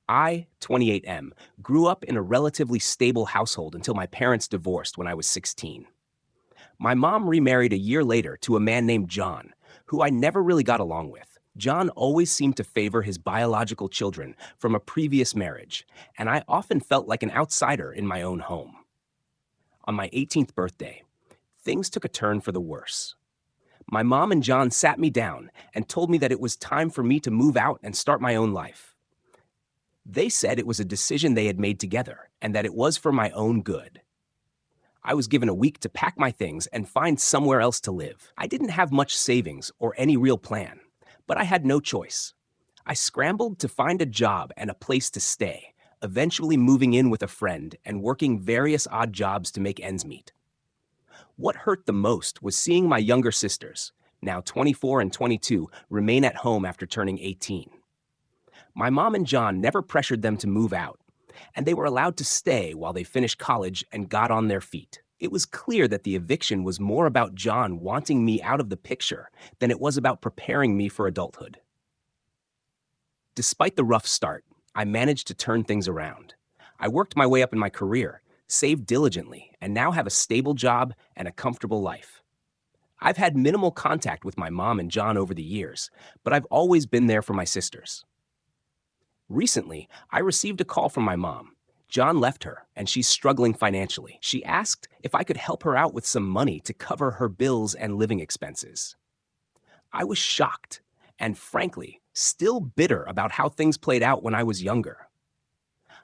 I, 28M, grew up in a relatively stable household until my parents divorced when I was 16. My mom remarried a year later to a man named John, who I never really got along with. John always seemed to favor his biological children from a previous marriage, and I often felt like an outsider in my own home. On my 18th birthday, things took a turn for the worse. My mom and John sat me down and told me that it was time for me to move out and start my own life. They said it was a decision they had made together and that it was for my own good. I was given a week to pack my things and find somewhere else to live. I didn't have much savings or any real plan, but I had no choice. I scrambled to find a job and a place to stay, eventually moving in with a friend and working various odd jobs to make ends meet. What hurt the most was seeing my younger sisters, now 24 and 22, remain at home after turning 18. My mom and John never pressured them to move out, and they were allowed to stay while they finished college and got on their feet. It was clear that the eviction was more about John wanting me out of the picture than it was about preparing me for adulthood. Despite the rough start, I managed to turn things around. I worked my way up in my career, saved diligently, and now have a stable job and a comfortable life. I've had minimal contact with my mom and John over the years, but I've always been there for my sisters. Recently, I received a call from my mom. John left her, and she's struggling financially. She asked if I could help her out with some money to cover her bills and living expenses. I was shocked and, frankly, still bitter about how things played out when I was younger.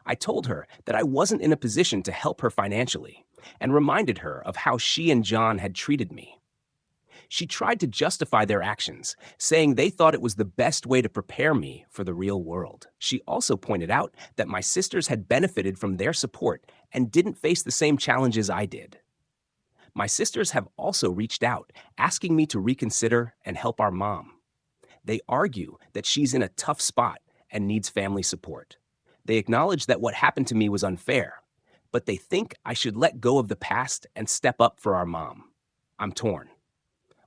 I told her that I wasn't in a position to help her financially and reminded her of how she and John had treated me. She tried to justify their actions, saying they thought it was the best way to prepare me for the real world. She also pointed out that my sisters had benefited from their support and didn't face the same challenges I did. My sisters have also reached out, asking me to reconsider and help our mom. They argue that she's in a tough spot and needs family support. They acknowledge that what happened to me was unfair, but they think I should let go of the past and step up for our mom. I'm torn.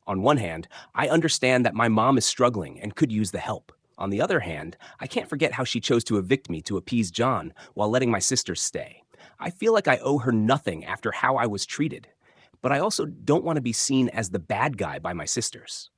On one hand, I understand that my mom is struggling and could use the help. On the other hand, I can't forget how she chose to evict me to appease John while letting my sisters stay. I feel like I owe her nothing after how I was treated, but I also don't want to be seen as the bad guy by my sisters.